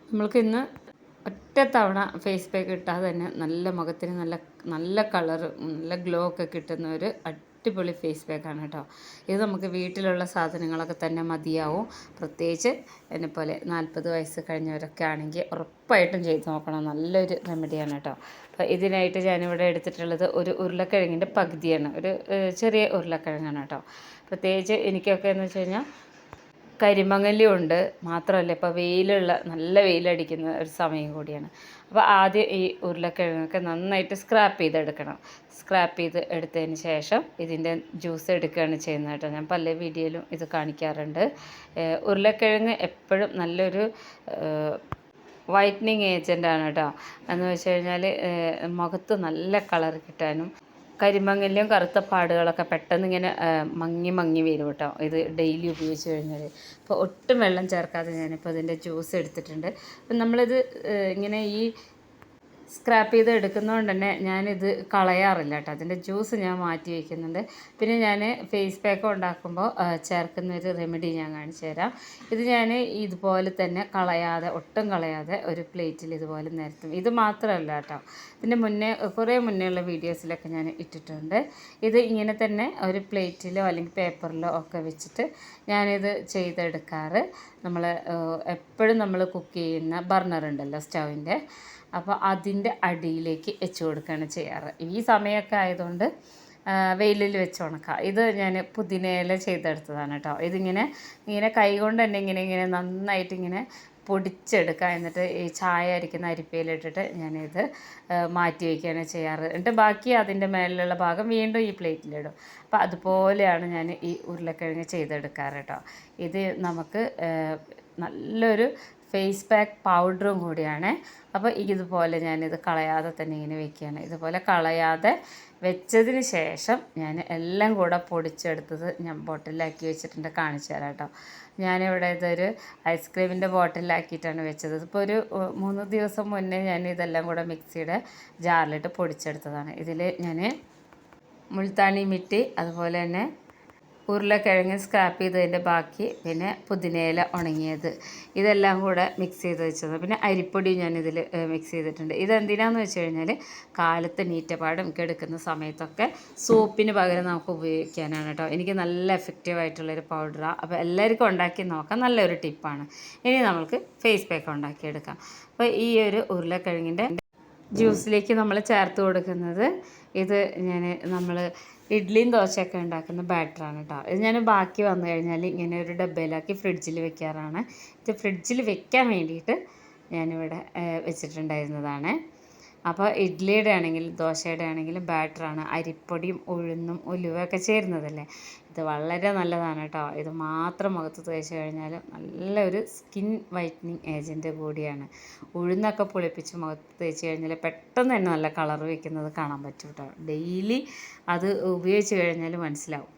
നമ്മൾക്ക് ഇന്ന് ഒറ്റ തവണ ഫേസ് പാക്ക് ഇട്ടാൽ തന്നെ നല്ല മുഖത്തിന് നല്ല നല്ല കളറ് നല്ല ഗ്ലോ ഒക്കെ കിട്ടുന്ന ഒരു അടിപൊളി ഫേസ് പാക്കാണ് കേട്ടോ. ഇത് നമുക്ക് വീട്ടിലുള്ള സാധനങ്ങളൊക്കെ തന്നെ മതിയാവും. പ്രത്യേകിച്ച് എന്നെപ്പോലെ 40 വയസ്സ് കഴിഞ്ഞവരൊക്കെ ആണെങ്കിൽ ഉറപ്പായിട്ടും ചെയ്ത് നോക്കണം. നല്ലൊരു റെമഡിയാണ് കേട്ടോ. അപ്പോൾ ഇതിനായിട്ട് ഞാനിവിടെ എടുത്തിട്ടുള്ളത് ഒരു ഉരുളക്കിഴങ്ങിൻ്റെ പകുതിയാണ്. ഒരു ചെറിയ ഉരുളക്കിഴങ്ങാണ് കേട്ടോ. പ്രത്യേകിച്ച് എനിക്കൊക്കെ എന്ന് വെച്ച് കഴിഞ്ഞാൽ കരിമങ്ങലും ഉണ്ട്. മാത്രമല്ല ഇപ്പോൾ നല്ല വെയിലടിക്കുന്ന ഒരു സമയം കൂടിയാണ്. അപ്പോൾ ആദ്യം ഈ ഉരുളക്കിഴങ്ങൊക്കെ നന്നായിട്ട് സ്ക്രാപ്പ് ചെയ്തെടുക്കണം. സ്ക്രാപ്പ് ചെയ്ത് എടുത്തതിന് ശേഷം ഇതിൻ്റെ ജ്യൂസ് എടുക്കുകയാണ് ചെയ്യുന്നത് കേട്ടോ. ഞാൻ പല വീഡിയോയിലും ഇത് കാണിക്കാറുണ്ട്. ഉരുളക്കിഴങ്ങ് എപ്പോഴും നല്ലൊരു വൈറ്റനിങ് ഏജൻ്റാണ് കേട്ടോ. എന്ന് വെച്ച് കഴിഞ്ഞാൽ മുഖത്ത് നല്ല കളർ കിട്ടാനും കരിമങ്ങലിലും കറുത്ത പാടുകളൊക്കെ പെട്ടെന്ന് ഇങ്ങനെ മങ്ങി മങ്ങി വരും കേട്ടോ, ഇത് ഡെയിലി ഉപയോഗിച്ച് കഴിഞ്ഞാൽ. അപ്പോൾ ഒട്ടും വെള്ളം ചേർക്കാതെ ഞാനിപ്പോൾ ഇതിൻ്റെ ജ്യൂസ് എടുത്തിട്ടുണ്ട്. അപ്പം നമ്മളിത് ഇങ്ങനെ ഈ സ്ക്രാപ്പ് ചെയ്ത് എടുക്കുന്നതുകൊണ്ട് തന്നെ ഞാനിത് കളയാറില്ല കേട്ടോ. അതിൻ്റെ ജ്യൂസ് ഞാൻ മാറ്റി വയ്ക്കുന്നുണ്ട്. പിന്നെ ഞാൻ ഫേസ് പാക്ക് ഉണ്ടാക്കുമ്പോൾ ചേർക്കുന്ന ഒരു റെമഡി ഞാൻ കാണിച്ചു തരാം. ഇത് ഞാൻ ഇതുപോലെ തന്നെ ഒട്ടും കളയാതെ ഒരു പ്ലേറ്റിൽ ഇതുപോലെ നിരത്തും. ഇത് മാത്രമല്ല കേട്ടോ, ഇതിൻ്റെ കുറേ മുന്നേ ഉള്ള വീഡിയോസിലൊക്കെ ഞാൻ ഇട്ടിട്ടുണ്ട്. ഇത് ഇങ്ങനെ തന്നെ ഒരു പ്ലേറ്റിലോ അല്ലെങ്കിൽ പേപ്പറിലോ ഒക്കെ വെച്ചിട്ട് ഞാനിത് ചെയ്തെടുക്കാറ്. എപ്പോഴും നമ്മൾ കുക്ക് ചെയ്യുന്ന ബർണർ ഉണ്ടല്ലോ സ്റ്റൗവിൻ്റെ, അപ്പോൾ അതിൻ്റെ അടിയിലേക്ക് വെച്ച് കൊടുക്കുകയാണ് ചെയ്യാറ്. ഈ സമയമൊക്കെ ആയതുകൊണ്ട് വെയിലിൽ വെച്ച് ഉണക്കുക. ഇത് ഞാൻ പുതിനയില ചെയ്തെടുത്തതാണ് കേട്ടോ. ഇങ്ങനെ കൈകൊണ്ട് തന്നെ ഇങ്ങനെ നന്നായിട്ട് ഇങ്ങനെ പൊടിച്ചെടുക്കുക. എന്നിട്ട് ഈ ചായ അരിക്കുന്ന അരിപ്പയിലിട്ടിട്ട് ഞാനിത് മാറ്റി വയ്ക്കുകയാണ് ചെയ്യാറ്. എന്നിട്ട് ബാക്കി അതിൻ്റെ മേലിലുള്ള ഭാഗം വീണ്ടും ഈ പ്ലേറ്റിലിടും. അപ്പോൾ അതുപോലെയാണ് ഞാൻ ഈ ഉരുളക്കിഴങ്ങ് ചെയ്തെടുക്കാറ് കേട്ടോ. ഇത് നമുക്ക് നല്ലൊരു ഫേസ് പാക്ക് പൗഡറും കൂടിയാണ്. അപ്പോൾ ഇതുപോലെ ഞാനിത് കളയാതെ തന്നെ ഇങ്ങനെ വെക്കുകയാണ്. ഇതുപോലെ കളയാതെ വെച്ചതിന് ശേഷം ഞാൻ എല്ലാം കൂടെ പൊടിച്ചെടുത്തത് ഞാൻ ബോട്ടിലാക്കി വെച്ചിട്ടുണ്ട്, കാണിച്ചു തരാം കേട്ടോ. ഞാനിവിടെ ഇതൊരു ഐസ്ക്രീമിൻ്റെ ബോട്ടിലാക്കിയിട്ടാണ് വെച്ചത്. ഇപ്പോൾ ഒരു 3 ദിവസം മുന്നേ ഞാൻ ഇതെല്ലാം കൂടെ മിക്സിയുടെ ജാറിലിട്ട് പൊടിച്ചെടുത്തതാണ്. ഇതിൽ ഞാൻ മുൾത്താനി മിട്ടി, അതുപോലെ തന്നെ ഉരുളക്കിഴങ്ങ് സ്ക്രാപ്പ് ചെയ്തതിൻ്റെ ബാക്കി, പിന്നെ പുതിനയില ഉണങ്ങിയത്, ഇതെല്ലാം കൂടെ മിക്സ് ചെയ്ത് വെച്ചത്. പിന്നെ അരിപ്പൊടി ഞാനിതിൽ മിക്സ് ചെയ്തിട്ടുണ്ട്. ഇതെന്തിനാന്ന് വെച്ച് കഴിഞ്ഞാൽ കാലത്ത് നീറ്റപ്പാടും എടുക്കുന്ന സമയത്തൊക്കെ സോപ്പിന് പകരം നമുക്ക് ഉപയോഗിക്കാനാണ് കേട്ടോ. എനിക്ക് നല്ല എഫക്റ്റീവായിട്ടുള്ളൊരു പൗഡറാണ്. അപ്പോൾ എല്ലാവർക്കും ഉണ്ടാക്കി നോക്കാം, നല്ലൊരു ടിപ്പാണ്. ഇനി നമുക്ക് ഫേസ് പാക്ക് ഉണ്ടാക്കിയെടുക്കാം. അപ്പോൾ ഈ ഒരു ഉരുളക്കിഴങ്ങിൻ്റെ ജ്യൂസിലേക്ക് നമ്മൾ ചേർത്ത് കൊടുക്കുന്നത് ഇത് നമ്മൾ ഇഡ്ഡലിയും ദോശയൊക്കെ ഉണ്ടാക്കുന്ന ബാറ്ററാണ് കേട്ടോ. ഇത് ഞാൻ ബാക്കി വന്നു കഴിഞ്ഞാൽ ഇങ്ങനെ ഒരു ഡബ്ബയിലാക്കി ഫ്രിഡ്ജിൽ വെക്കാറാണ്. ഇത് ഫ്രിഡ്ജിൽ വെക്കാൻ വേണ്ടിയിട്ട് ഞാനിവിടെ വെച്ചിട്ടുണ്ടായിരുന്നതാണ്. അപ്പോൾ ഇഡ്ഡലിയുടെ ആണെങ്കിലും ദോശയുടെ ആണെങ്കിലും ബാറ്ററാണ്. അരിപ്പൊടിയും ഉഴുന്നും ഉലുവയൊക്കെ ചേരുന്നതല്ലേ. ഇത് വളരെ നല്ലതാണ് കേട്ടോ. ഇത് മാത്രം മുഖത്ത് തേച്ച് കഴിഞ്ഞാൽ നല്ലൊരു സ്കിൻ വൈറ്റനിങ് ഏജൻറ്റ് കൂടിയാണ്. ഉഴുന്നൊക്കെ പുളിപ്പിച്ച് മുഖത്ത് തേച്ച് കഴിഞ്ഞാൽ പെട്ടെന്ന് തന്നെ നല്ല കളർ വയ്ക്കുന്നത് കാണാൻ പറ്റും കേട്ടോ. ഡെയിലി അത് ഉപയോഗിച്ച് കഴിഞ്ഞാൽ മനസ്സിലാവും.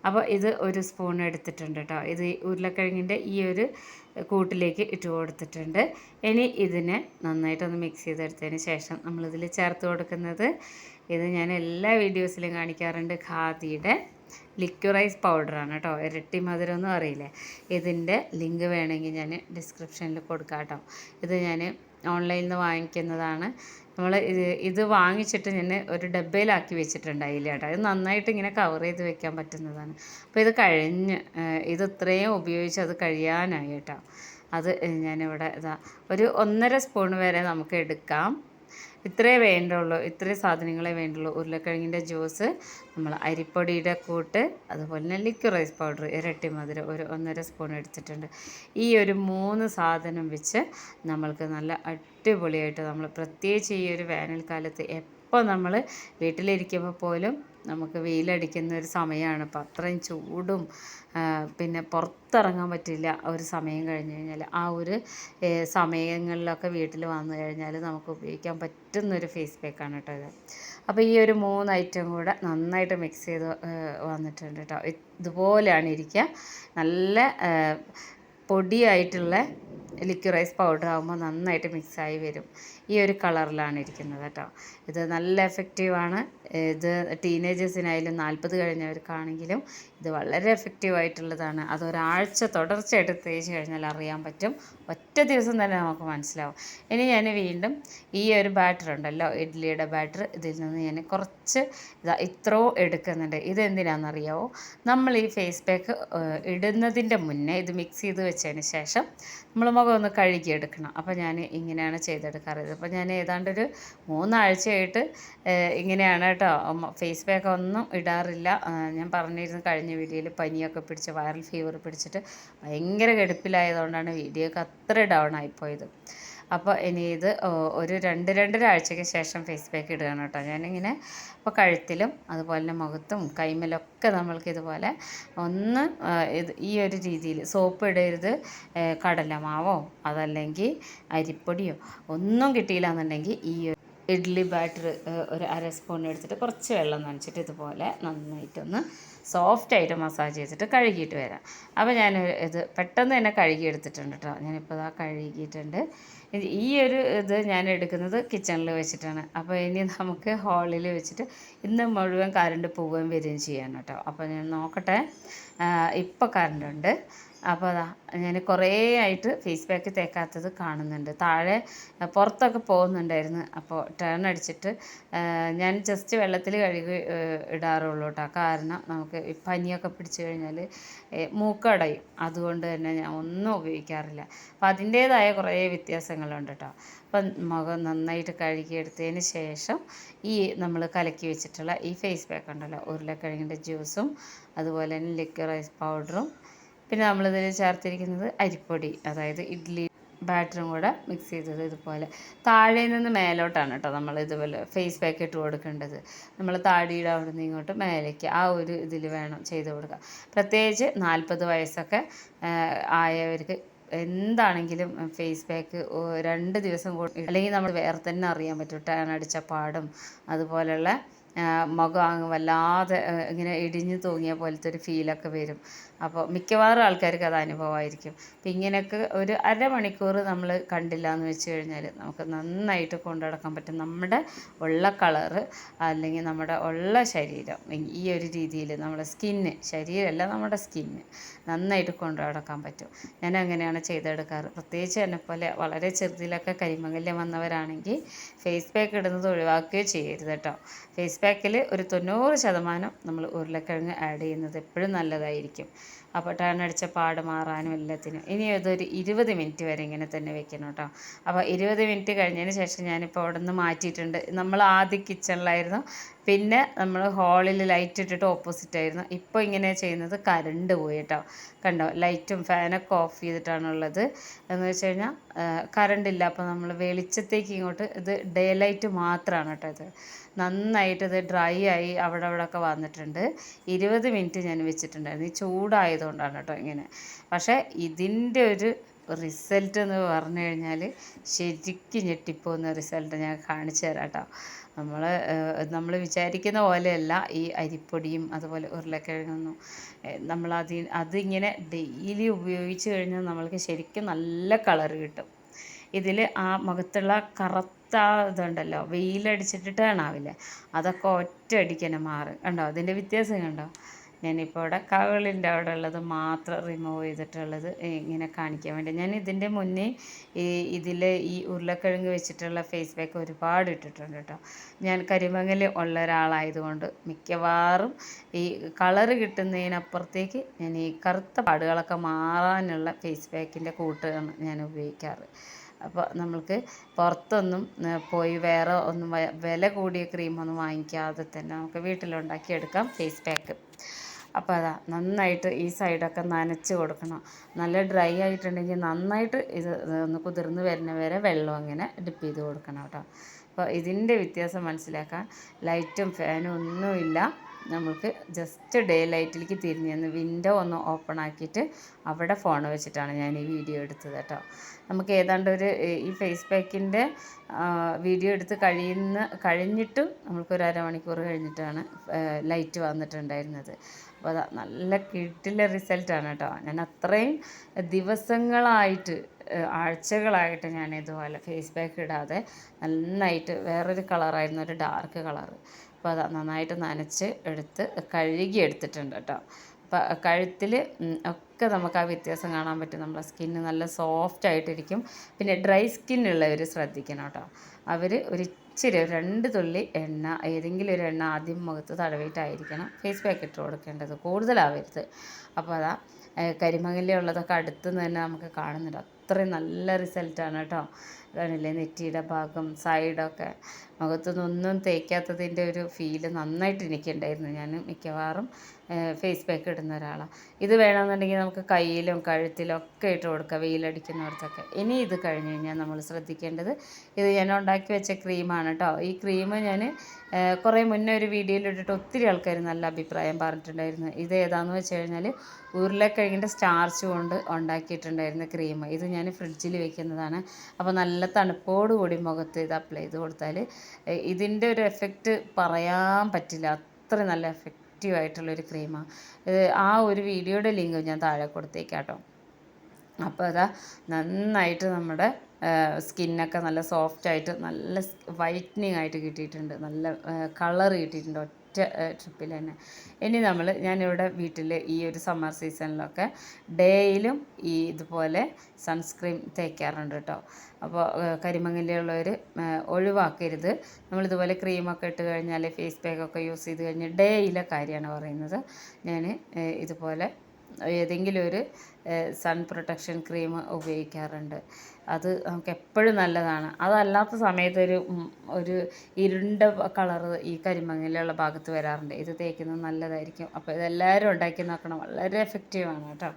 അപ്പോൾ ഇത് ഒരു സ്പൂൺ എടുത്തിട്ടുണ്ട് കേട്ടോ. ഇത് ഉരുളക്കിഴങ്ങിൻ്റെ ഈ ഒരു കൂട്ടിലേക്ക് ഇട്ട് കൊടുത്തിട്ടുണ്ട്. ഇനി ഇതിനെ നന്നായിട്ടൊന്ന് മിക്സ് ചെയ്തെടുത്തതിന് ശേഷം നമ്മളിതിൽ ചേർത്ത് കൊടുക്കുന്നത്, ഇത് ഞാൻ എല്ലാ വീഡിയോസിലും കാണിക്കാറുണ്ട്, ഖാദിയുടെ ലിക്വിറൈസ് പൗഡറാണ് കേട്ടോ. ഇരട്ടി മധുരം ഒന്നും അറിയില്ലേ. ഇതിൻ്റെ ലിങ്ക് വേണമെങ്കിൽ ഞാൻ ഡിസ്ക്രിപ്ഷനിൽ കൊടുക്കാം കേട്ടോ. ഇത് ഞാൻ ഓൺലൈനിൽ നിന്ന് വാങ്ങിക്കുന്നതാണ്. ഇത് വാങ്ങിച്ചിട്ട് ഞാൻ ഒരു ഡബ്ബയിലാക്കി വെച്ചിട്ടുണ്ടായില്ല കേട്ടോ. ഇത് നന്നായിട്ട് ഇങ്ങനെ കവർ ചെയ്ത് വെക്കാൻ പറ്റുന്നതാണ്. അപ്പോൾ ഇത് ഇത് ഇത്രയും ഉപയോഗിച്ച് അത് കഴിയാനായി കേട്ടോ. അത് ഞാനിവിടെ ഒരു 1.5 സ്പൂൺ വരെ നമുക്ക് എടുക്കാം. ഇത്രയേ വേണ്ടുള്ളൂ, ഇത്രയും സാധനങ്ങളെ വേണ്ടുള്ളൂ. ഉരുളക്കിഴങ്ങിൻ്റെ ജ്യൂസ്, നമ്മൾ അരിപ്പൊടിയുടെ കൂട്ട്, അതുപോലെ തന്നെ ലിക്വിറൈസ് പൗഡർ ഇരട്ടി മധുരം ഒരു 1.5 സ്പൂൺ എടുത്തിട്ടുണ്ട്. ഈ ഒരു 3 സാധനം വെച്ച് നമ്മൾക്ക് നല്ല അടിപൊളിയായിട്ട്, നമ്മൾ പ്രത്യേകിച്ച് ഈ ഒരു വേനൽക്കാലത്ത് ഇപ്പോൾ നമ്മൾ വീട്ടിലിരിക്കുമ്പോൾ പോലും നമുക്ക് വെയിലടിക്കുന്ന ഒരു സമയമാണ്. ഇപ്പോൾ അത്രയും ചൂടും പിന്നെ പുറത്തിറങ്ങാൻ പറ്റില്ല ഒരു സമയം കഴിഞ്ഞ് കഴിഞ്ഞാൽ. ആ ഒരു സമയങ്ങളിലൊക്കെ വീട്ടിൽ വന്നു കഴിഞ്ഞാൽ നമുക്ക് ഉപയോഗിക്കാൻ പറ്റുന്നൊരു ഫേസ് പാക്കാണ് കേട്ടോ ഇത്. അപ്പോൾ ഈ ഒരു 3 ഐറ്റം കൂടെ നന്നായിട്ട് മിക്സ് ചെയ്ത് വന്നിട്ടുണ്ട് കേട്ടോ. ഇതുപോലെയാണ് ഇരിക്കുക. നല്ല പൊടിയായിട്ടുള്ള ലിക്വിറൈസ് പൗഡർ ആകുമ്പോൾ നന്നായിട്ട് മിക്സായി വരും. ഈ ഒരു കളറിലാണ് ഇരിക്കുന്നത് കേട്ടോ. ഇത് നല്ല എഫക്റ്റീവാണ്. ഇത് ടീനേജേഴ്സിനായാലും 40 കഴിഞ്ഞവർക്കാണെങ്കിലും ഇത് വളരെ എഫക്റ്റീവായിട്ടുള്ളതാണ്. അതൊരാഴ്ച തുടർച്ചയായിട്ട് തേച്ച് കഴിഞ്ഞാൽ അറിയാൻ പറ്റും. ഒറ്റ ദിവസം തന്നെ നമുക്ക് മനസ്സിലാവും. ഇനി ഞാൻ വീണ്ടും ഈ ഒരു ബാറ്റർ ഉണ്ടല്ലോ, ഇഡ്ഡലിയുടെ ബാറ്റർ, ഇതിൽ നിന്ന് ഞാൻ കുറച്ച് ഇത്രയോ എടുക്കുന്നുണ്ട്. ഇതെന്തിനാണെന്നറിയാവോ? നമ്മൾ ഈ ഫേസ് പാക്ക് ഇടുന്നതിൻ്റെ മുന്നേ ഇത് മിക്സ് ചെയ്ത് വെച്ചതിന് ശേഷം നമ്മൾ മുഖം ഒന്ന് കഴുകിയെടുക്കണം. അപ്പോൾ ഞാൻ ഇങ്ങനെയാണ് ചെയ്തെടുക്കാറ്. അപ്പോൾ ഞാൻ ഏതാണ്ടൊരു 3 ആഴ്ചയായിട്ട് ഇങ്ങനെയാണ് കേട്ടോ. ഫേസ് പാക്ക് ഒന്നും ഇടാറില്ല. ഞാൻ പറഞ്ഞിരുന്നു കഴിഞ്ഞ വീഡിയോയിൽ പനിയൊക്കെ പിടിച്ച് വൈറൽ ഫീവർ പിടിച്ചിട്ട് ഭയങ്കര കടുപ്പിലായതുകൊണ്ടാണ് വീഡിയോക്ക് അത്ര ഡൗൺ ആയിപ്പോയത്. അപ്പോൾ ഇനി ഇത് ഒരു 2-2.5 ആഴ്ചയ്ക്ക് ശേഷം ഫേസ് പാക്ക് ഇടുകയാണ് കേട്ടോ ഞാനിങ്ങനെ. അപ്പോൾ കഴുത്തിലും അതുപോലെ തന്നെ മുഖത്തും കൈമലൊക്കെ നമ്മൾക്ക് ഇതുപോലെ ഒന്ന് ഈ ഒരു രീതിയിൽ സോപ്പ് ഇടരുത്. കടലമാവോ അതല്ലെങ്കിൽ അരിപ്പൊടിയോ ഒന്നും കിട്ടിയില്ല എന്നുണ്ടെങ്കിൽ ഈ ഇഡ്ഡലി ബാറ്റർ ഒരു 1/2 സ്പൂൺ എടുത്തിട്ട് കുറച്ച് വെള്ളം നനച്ചിട്ട് ഇതുപോലെ നന്നായിട്ടൊന്ന് സോഫ്റ്റായിട്ട് മസാജ് ചെയ്തിട്ട് കഴുകിയിട്ട് വരാം. അപ്പോൾ ഞാൻ ഇത് പെട്ടെന്ന് തന്നെ കഴുകി എടുത്തിട്ടുണ്ട് കേട്ടോ. ഞാനിപ്പോൾ ഇതാ കഴുകിയിട്ടുണ്ട്. ഈ ഒരു ഇത് ഞാൻ എടുക്കുന്നത് കിച്ചണിൽ വെച്ചിട്ടാണ്. അപ്പോൾ ഇനി നമുക്ക് ഹാളിൽ വെച്ചിട്ട് ഇന്ന് മുഴുവൻ കറണ്ട് പോവുകയും വരികയും ചെയ്യണം കേട്ടോ. അപ്പോൾ ഞാൻ നോക്കട്ടെ. ഇപ്പോൾ കറണ്ടുണ്ട്. അപ്പോൾ അതാ ഞാൻ കുറേ ആയിട്ട് ഫേസ് പാക്ക് തേക്കാത്തത് കാണുന്നുണ്ട്. താഴെ പുറത്തൊക്കെ പോകുന്നുണ്ടായിരുന്നു. അപ്പോൾ ടേൺ അടിച്ചിട്ട് ഞാൻ ജസ്റ്റ് വെള്ളത്തിൽ കഴുകി ഇടാറുള്ളൂ കേട്ടോ. കാരണം നമുക്ക് പനിയൊക്കെ പിടിച്ചു കഴിഞ്ഞാൽ മൂക്കടയും. അതുകൊണ്ട് തന്നെ ഞാൻ ഒന്നും ഉപയോഗിക്കാറില്ല. അപ്പോൾ അതിൻ്റേതായ കുറേ വ്യത്യാസങ്ങളുണ്ട് കേട്ടോ. അപ്പം മുഖം നന്നായിട്ട് കഴുകിയെടുത്തതിന് ശേഷം ഈ നമ്മൾ കലക്കി വെച്ചിട്ടുള്ള ഈ ഫേസ് പാക്ക് ഉണ്ടല്ലോ, ഉരുളക്കിഴങ്ങിൻ്റെ ജ്യൂസും അതുപോലെ തന്നെ ലിക്വിറൈസ് പൗഡറും പിന്നെ നമ്മളിതിൽ ചേർത്തിരിക്കുന്നത് അരിപ്പൊടി, അതായത് ഇഡ്ഡലി ബാറ്ററും കൂടെ മിക്സ് ചെയ്തത് ഇതുപോലെ താഴെ നിന്ന് മേലോട്ടാണ് കേട്ടോ നമ്മൾ ഇതുപോലെ ഫേസ് പാക്ക് ഇട്ട് കൊടുക്കേണ്ടത്. നമ്മൾ താടിയുടെ അവിടെ നിന്ന് ഇങ്ങോട്ട് മേലേക്ക് ആ ഒരു ഇതിൽ വേണം ചെയ്ത് കൊടുക്കുക. പ്രത്യേകിച്ച് 40 വയസ്സൊക്കെ ആയവർക്ക് എന്താണെങ്കിലും ഫേസ് പാക്ക് 2 ദിവസം അല്ലെങ്കിൽ നമ്മൾ വേറെ തന്നെ അറിയാൻ പറ്റും. ടാൻ അടിച്ച പാടും അതുപോലെയുള്ള മുഖം വല്ലാതെ ഇങ്ങനെ ഇടിഞ്ഞു തൂങ്ങിയ പോലത്തെ ഒരു ഫീലൊക്കെ വരും. അപ്പോൾ മിക്കവാറും ആൾക്കാർക്ക് അത് അനുഭവമായിരിക്കും. അപ്പം ഇങ്ങനെയൊക്കെ ഒരു 1/2 മണിക്കൂർ നമ്മൾ കണ്ടില്ല എന്ന് വെച്ച് കഴിഞ്ഞാൽ നമുക്ക് നന്നായിട്ട് കൊണ്ടു നടക്കാൻ പറ്റും. നമ്മുടെ ഉള്ള കളറ് അല്ലെങ്കിൽ നമ്മുടെ ഉള്ള ശരീരം ഈ ഒരു രീതിയിൽ നമ്മുടെ സ്കിന്ന്, ശരീരമല്ല നമ്മുടെ സ്കിന്ന് നന്നായിട്ട് കൊണ്ടു നടക്കാൻ പറ്റും. ഞാൻ അങ്ങനെയാണ് ചെയ്തെടുക്കാറ്. പ്രത്യേകിച്ച് എന്നെപ്പോലെ വളരെ ചെറുതിലൊക്കെ കരിമംഗല്യം വന്നവരാണെങ്കിൽ ഫേസ് പാക്ക് ഇടുന്നത് ഒഴിവാക്കുകയോ ചെയ്യരുത് കേട്ടോ. ഫേസ് പാക്കിൽ ഒരു 90% നമ്മൾ ഉരുളക്കിഴങ്ങ് ആഡ് ചെയ്യുന്നത് എപ്പോഴും നല്ലതായിരിക്കും. അപ്പോൾ ടേൺ അടിച്ച പാട് മാറാനും എല്ലാത്തിനും. ഇനി അതൊരു 20 മിനിറ്റ് വരെ ഇങ്ങനെ തന്നെ വെക്കണം കേട്ടോ. അപ്പോൾ 20 മിനിറ്റ് കഴിഞ്ഞതിന് ശേഷം ഞാനിപ്പോൾ അവിടെ നിന്ന് മാറ്റിയിട്ടുണ്ട്. നമ്മൾ ആദ്യം കിച്ചണിലായിരുന്നു, പിന്നെ നമ്മൾ ഹാളിൽ ലൈറ്റ് ഇട്ടിട്ട് ഓപ്പോസിറ്റായിരുന്നു. ഇപ്പോൾ ഇങ്ങനെ ചെയ്യുന്നത് കറണ്ട് പോയി കേട്ടോ. കണ്ടോ, ലൈറ്റും ഫാനൊക്കെ ഓഫ് ചെയ്തിട്ടാണുള്ളത്. എന്ന് വെച്ച് കഴിഞ്ഞാൽ കറണ്ട് ഇല്ല. അപ്പോൾ നമ്മൾ വെളിച്ചത്തേക്ക് ഇങ്ങോട്ട് ഇത് ഡേ ലൈറ്റ് മാത്രമാണ് കേട്ടോ. ഇത് നന്നായിട്ട് ഇത് ഡ്രൈ ആയി അവിടെ ഒക്കെ വന്നിട്ടുണ്ട്. 20 മിനിറ്റ് ഞാൻ വെച്ചിട്ടുണ്ടായിരുന്നു. ഈ ചൂടായതുകൊണ്ടാണ് കേട്ടോ ഇങ്ങനെ. പക്ഷേ ഇതിൻ്റെ ഒരു റിസൾട്ട് എന്ന് പറഞ്ഞു കഴിഞ്ഞാൽ ശരിക്കും ഞെട്ടിപ്പോകുന്ന റിസൾട്ട് ഞാൻ കാണിച്ചു തരാം കേട്ടോ. നമ്മൾ വിചാരിക്കുന്ന പോലെയല്ല ഈ അരിപ്പൊടിയും അതുപോലെ ഉരുളക്കിഴങ്ങൊന്നും. അതിങ്ങനെ ഡെയിലി ഉപയോഗിച്ച് കഴിഞ്ഞാൽ നമ്മൾക്ക് ശരിക്കും നല്ല കളറ് കിട്ടും. ഇതിൽ ആ മുഖത്തുള്ള കറുത്ത ഇതുണ്ടല്ലോ, വെയിലടിച്ചിട്ട് ടേണാവില്ല, അതൊക്കെ ഒറ്റയടിക്ക് തന്നെ മാറും. കണ്ടോ അതിൻ്റെ വ്യത്യാസം കണ്ടോ? ഞാനിപ്പോൾ ഇവിടെ കവിളിൻ്റെ അവിടെ ഉള്ളത് മാത്രം റിമൂവ് ചെയ്തിട്ടുള്ളത് ഇങ്ങനെ കാണിക്കാൻ വേണ്ടി. ഞാൻ ഇതിൻ്റെ മുന്നേ ഈ ഉരുളക്കിഴങ്ങ് വെച്ചിട്ടുള്ള ഫേസ് പാക്ക് ഒരുപാട് ഇട്ടിട്ടുണ്ട് കേട്ടോ. ഞാൻ കരിമങ്ങൽ ഉള്ള ഒരാളായതുകൊണ്ട് മിക്കവാറും ഈ കളറ് കിട്ടുന്നതിനപ്പുറത്തേക്ക് ഞാൻ ഈ കറുത്ത പാടുകളൊക്കെ മാറാനുള്ള ഫേസ് പാക്കിൻ്റെ കൂട്ടാണ് ഞാൻ ഉപയോഗിക്കാറ്. അപ്പോൾ നമ്മൾക്ക് പുറത്തൊന്നും പോയി വേറെ ഒന്നും വില കൂടിയ ക്രീമൊന്നും വാങ്ങിക്കാതെ തന്നെ നമുക്ക് വീട്ടിലുണ്ടാക്കിയെടുക്കാം ഫേസ് പാക്ക്. അപ്പോൾ അതാ നന്നായിട്ട് ഈ സൈഡൊക്കെ നനച്ച് കൊടുക്കണം. നല്ല ഡ്രൈ ആയിട്ടുണ്ടെങ്കിൽ നന്നായിട്ട് ഇത് ഒന്ന് കുതിർന്ന് വരുന്ന വരെ വെള്ളം അങ്ങനെ ഡിപ്പ് ചെയ്ത് കൊടുക്കണം കേട്ടോ. അപ്പോൾ ഇതിൻ്റെ വ്യത്യാസം മനസ്സിലാക്കാൻ ലൈറ്റും ഫാനും ഒന്നുമില്ല, നമുക്ക് ജസ്റ്റ് ഡേ ലൈറ്റിലേക്ക് തിരിഞ്ഞ് വിൻഡോ ഒന്ന് ഓപ്പൺ ആക്കിയിട്ട് അവിടെ ഫോൺ വെച്ചിട്ടാണ് ഞാൻ ഈ വീഡിയോ എടുത്തത് കേട്ടോ. നമുക്ക് ഏതാണ്ട് ഒരു ഈ ഫേസ് പാക്കിൻ്റെ വീഡിയോ എടുത്ത് കഴിഞ്ഞിട്ടും നമുക്കൊരു 1/2 മണിക്കൂർ കഴിഞ്ഞിട്ടാണ് ലൈറ്റ് വന്നിട്ടുണ്ടായിരുന്നത്. അപ്പോൾ അതാ നല്ല കിട്ടില്ല റിസൾട്ടാണ് കേട്ടോ. ഞാൻ അത്രയും ദിവസങ്ങളായിട്ട് ആഴ്ചകളായിട്ട് ഞാൻ ഇതുപോലെ ഫേസ് പാക്ക് ഇടാതെ നന്നായിട്ട് വേറൊരു കളറായിരുന്നു, ഒരു ഡാർക്ക് കളറ്. അപ്പോൾ അതാ നന്നായിട്ട് നനച്ച് എടുത്ത് കഴുകി എടുത്തിട്ടുണ്ട് കേട്ടോ. അപ്പോൾ കഴുത്തിൽ ഒക്കെ നമുക്ക് ആ വ്യത്യാസം കാണാൻ പറ്റും. നമ്മുടെ സ്കിന്ന് നല്ല സോഫ്റ്റ് ആയിട്ടിരിക്കും. പിന്നെ ഡ്രൈ സ്കിന്നുള്ളവർ ശ്രദ്ധിക്കണം കേട്ടോ. അവർ ഒരു ഇച്ചിരി 2 തുള്ളി എണ്ണ, ഏതെങ്കിലും ഒരു എണ്ണ ആദ്യം മുഖത്ത് തടവിയിട്ടായിരിക്കണം ഫേസ് പാക്ക് ഇട്ട് കൊടുക്കേണ്ടത്, കൂടുതലാവരുത്. അപ്പോൾ അതാ കരിമങ്ങല ഉള്ളതൊക്കെ അടുത്ത് നിന്ന് തന്നെ നമുക്ക് കാണുന്നുണ്ട്. അത്രയും നല്ല റിസൾട്ടാണ് കേട്ടോ. കാണില്ലേ, നെറ്റിയുടെ ഭാഗം, സൈഡൊക്കെ മുഖത്തൊന്നും തേക്കാത്തതിൻ്റെ ഒരു ഫീല് നന്നായിട്ട് എനിക്കുണ്ടായിരുന്നു. ഞാൻ മിക്കവാറും ഫേസ് പാക്ക് ഇടുന്ന ഒരാളാണ്. ഇത് വേണമെന്നുണ്ടെങ്കിൽ നമുക്ക് കയ്യിലും കഴുത്തിലും ഒക്കെ ഇട്ട് കൊടുക്കാം, വെയിലടിക്കുന്നിടത്തൊക്കെ. ഇനി ഇത് കഴിഞ്ഞ് കഴിഞ്ഞാൽ നമ്മൾ ശ്രദ്ധിക്കേണ്ടത്, ഇത് ഞാൻ ഉണ്ടാക്കി വെച്ച ക്രീമാണ് കേട്ടോ. ഈ ക്രീം ഞാൻ കുറേ മുന്നേ ഒരു വീഡിയോയിൽ ഇട്ടിട്ട് ഒത്തിരി ആൾക്കാർ നല്ല അഭിപ്രായം പറഞ്ഞിട്ടുണ്ടായിരുന്നു. ഇത് ഏതാണെന്ന് വെച്ച് കഴിഞ്ഞാൽ ഉരുളക്കിഴങ്ങിൻ്റെ സ്റ്റാർച്ച് കൊണ്ട് ഉണ്ടാക്കിയിട്ടുണ്ടായിരുന്ന ക്രീം. ഇത് ഞാൻ ഫ്രിഡ്ജിൽ വെക്കുന്നതാണ്. അപ്പോൾ നല്ല തണുപ്പോടുകൂടി മുഖത്ത് ഇത് അപ്ലൈ ചെയ്ത് കൊടുത്താൽ ഇതിൻ്റെ ഒരു എഫക്റ്റ് പറയാൻ പറ്റില്ല, അത്ര നല്ല എഫക്റ്റീവായിട്ടുള്ളൊരു ക്രീമാണ്. ആ ഒരു വീഡിയോയുടെ ലിങ്ക് ഞാൻ താഴെ കൊടുത്തേക്കാം കേട്ടോ. അപ്പോൾ അതാ നന്നായിട്ട് നമ്മുടെ സ്കിന്നൊക്കെ നല്ല സോഫ്റ്റായിട്ട് നല്ല വൈറ്റനിങ് ആയിട്ട് കിട്ടിയിട്ടുണ്ട്, നല്ല കളർ കിട്ടിയിട്ടുണ്ട് ഒറ്റ ട്രിപ്പിൽ തന്നെ. ഇനി ഞാനിവിടെ വീട്ടിൽ ഈ ഒരു സമ്മർ സീസണിലൊക്കെ ഡേയിലും ഈ ഇതുപോലെ സൺസ്ക്രീൻ തേക്കാറുണ്ട് കേട്ടോ. അപ്പോൾ കരിമങ്ങലയുള്ളവർ ഒഴിവാക്കരുത്. നമ്മളിതുപോലെ ക്രീമൊക്കെ ഇട്ട് കഴിഞ്ഞാൽ, ഫേസ് പാക്കൊക്കെ യൂസ് ചെയ്ത് കഴിഞ്ഞാൽ ഡേയിലെ കാര്യമാണ് പറയുന്നത്. ഞാൻ ഇതുപോലെ ഏതെങ്കിലും ഒരു സൺ പ്രൊട്ടക്ഷൻ ക്രീം ഉപയോഗിക്കാറുണ്ട്. അത് നമുക്ക് എപ്പോഴും നല്ലതാണ്. അതല്ലാത്ത സമയത്ത് ഒരു ഇരുണ്ട കളറ് ഈ കരിമങ്ങലുള്ള ഭാഗത്ത് വരാറുണ്ട്. ഇത് തേക്കുന്നത് നല്ലതായിരിക്കും. അപ്പോൾ ഇതെല്ലാവരും ഉണ്ടാക്കി നോക്കണം, വളരെ എഫക്റ്റീവാണ് കേട്ടോ.